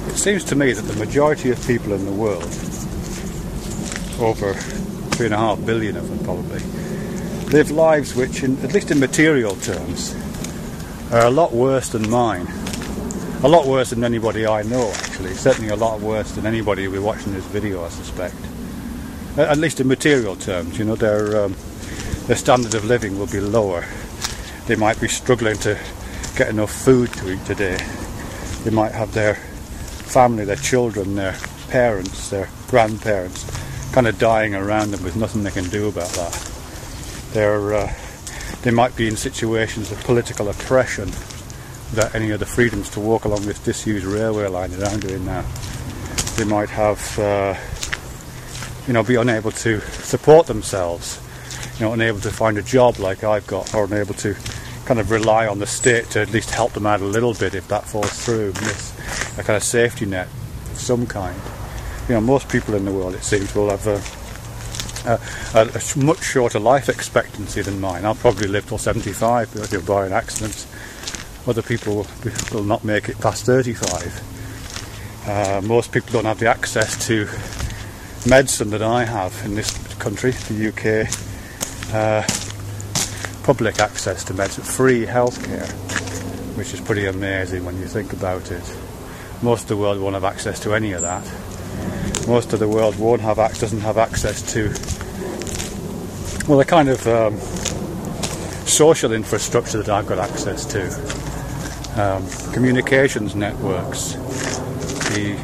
It seems to me that the majority of people in the world, over 3.5 billion of them probably, live lives which, at least in material terms, are a lot worse than mine. A lot worse than anybody I know, actually. Certainly a lot worse than anybody who'll be watching this video, I suspect. At least in material terms, you know, their standard of living will be lower. They might be struggling to get enough food to eat today. They might have their family, their children, their parents, their grandparents kind of dying around them with nothing they can do about that. They might be in situations of political oppression without any other freedoms to walk along this disused railway line that I'm doing now. They might have, be unable to support themselves, unable to find a job like I've got, or unable to kind of rely on the state to at least help them out a little bit if that falls through, miss a kind of safety net of some kind. Most people in the world, it seems, will have a much shorter life expectancy than mine. I'll probably live till 75, barring accidents. Other people will not make it past 35. Most people don't have the access to medicine that I have in this country, the UK. Public access to medicine, free healthcare, which is pretty amazing when you think about it. Most of the world won't have access to any of that. Most of the world doesn't have access to, well, the kind of social infrastructure that I've got access to. Communications networks, the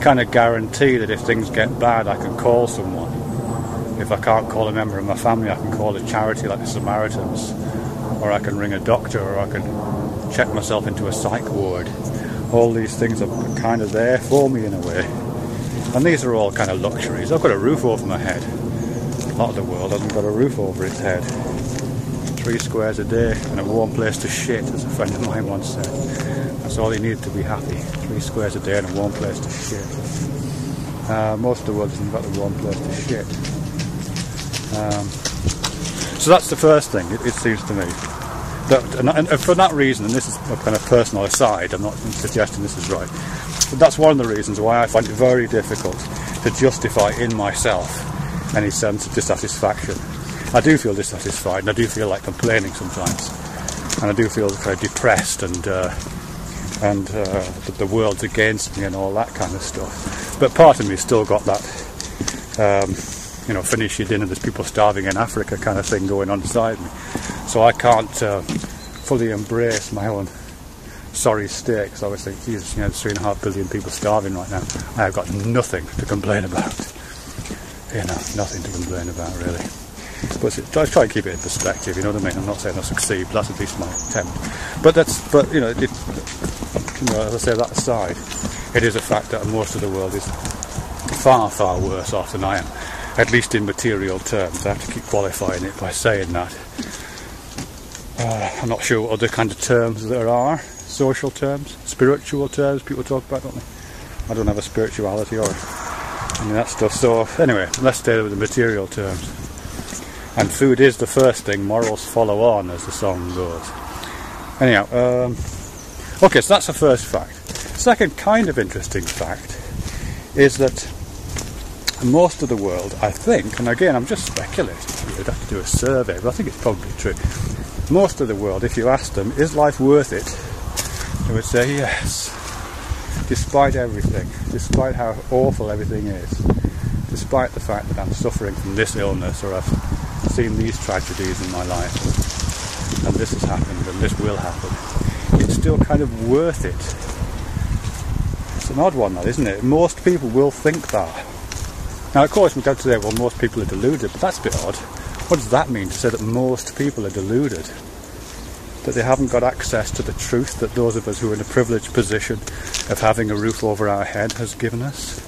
kind of guarantee that if things get bad I can call someone. If I can't call a member of my family, I can call a charity like the Samaritans, or I can ring a doctor, or I can check myself into a psych ward. All these things are kind of there for me in a way. And these are all kind of luxuries. I've got a roof over my head. A lot of the world hasn't got a roof over its head. 3 squares a day and a warm place to shit, as a friend of mine once said. That's all you need to be happy. 3 squares a day and a warm place to shit. Most of the world hasn't got a warm place to shit. So that's the first thing, it seems to me. And for that reason, and this is a kind of personal aside, I'm not suggesting this is right, but that's one of the reasons why I find it very difficult to justify in myself any sense of dissatisfaction. I do feel dissatisfied, and I do feel like complaining sometimes, and I do feel kind of depressed and that the world's against me and all that kind of stuff. But part of me still got that finish your dinner, there's people starving in Africa kind of thing going on inside me. So I can't fully embrace my own sorry state, because I always think, Jesus, there's 3.5 billion people starving right now. I have got nothing to complain about. Nothing to complain about, really. But I try and keep it in perspective, you know what I mean? I'm not saying I'll succeed, but that's at least my attempt. But as I say that aside, it is a fact that most of the world is far, far worse off than I am. At least in material terms. I have to keep qualifying it by saying that. I'm not sure what other kind of terms there are. Social terms, spiritual terms, people talk about, don't they? I don't have a spirituality or any of that stuff. So anyway, let's stay with the material terms. And food is the first thing, morals follow on, as the song goes. Anyhow, okay, so that's the first fact. Second kind of interesting fact is that most of the world, I think, and again I'm just speculating, you'd have to do a survey, but I think it's probably true. Most of the world, if you ask them, is life worth it? They would say yes. Despite everything, despite how awful everything is, despite the fact that I'm suffering from this illness, or I've seen these tragedies in my life, and this has happened and this will happen, it's still kind of worth it. It's an odd one, that, isn't it? Most people will think that. Now, of course, we go to say, well, most people are deluded, but that's a bit odd. What does that mean, to say that most people are deluded? That they haven't got access to the truth that those of us who are in a privileged position of having a roof over our head has given us?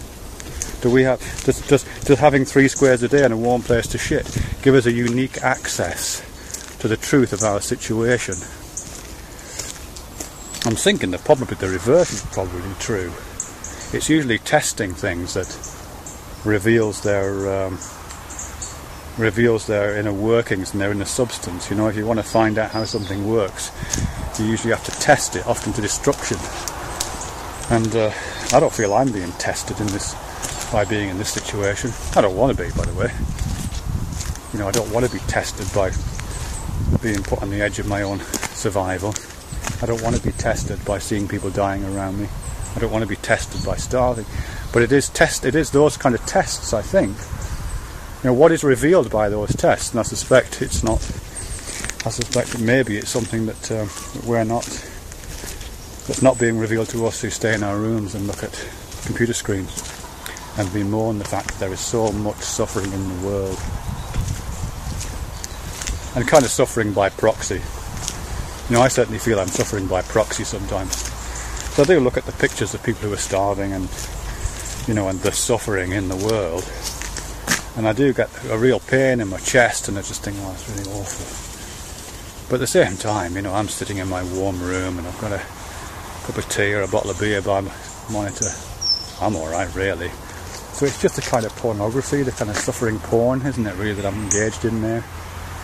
Does having 3 squares a day and a warm place to shit give us a unique access to the truth of our situation? I'm thinking that probably the reverse is probably true. It's usually testing things that reveals their inner workings and their inner substance. If you want to find out how something works, you usually have to test it, often to destruction. And I don't feel I'm being tested in this by being in this situation. I don't want to be, by the way. You know, I don't want to be tested by being put on the edge of my own survival. I don't want to be tested by seeing people dying around me. I don't want to be tested by starving. But it is those kind of tests, I think. You know, what is revealed by those tests, and I suspect that maybe it's something that that's not being revealed to us who stay in our rooms and look at computer screens and bemoan the fact that there is so much suffering in the world. And kind of suffering by proxy. You know, I certainly feel I'm suffering by proxy sometimes. So I do look at the pictures of people who are starving and, you know, and the suffering in the world. And I do get a real pain in my chest, and I just think, oh, it's really awful. But at the same time, you know, I'm sitting in my warm room and I've got a cup of tea or a bottle of beer by my monitor. I'm alright, really. So it's just a kind of pornography, the kind of suffering porn, isn't it, really, that I'm engaged in there?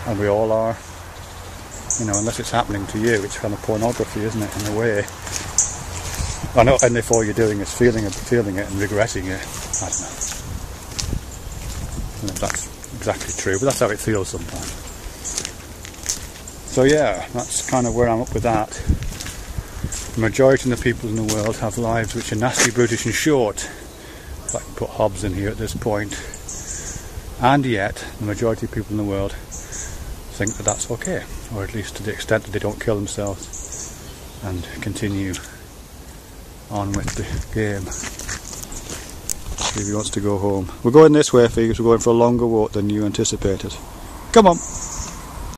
And we all are. You know, unless it's happening to you, it's kind of pornography, isn't it, in a way? I know, and if all you're doing is feeling it and regretting it, I don't know. I don't know if that's exactly true, but that's how it feels sometimes. So yeah, that's kind of where I'm up with that. The majority of the people in the world have lives which are nasty, brutish and short. If I can put Hobbes in here at this point. And yet, the majority of people in the world think that that's okay, or at least to the extent that they don't kill themselves and continue on with the game. If he wants to go home. We're going this way, Fergus. We're going for a longer walk than you anticipated. Come on!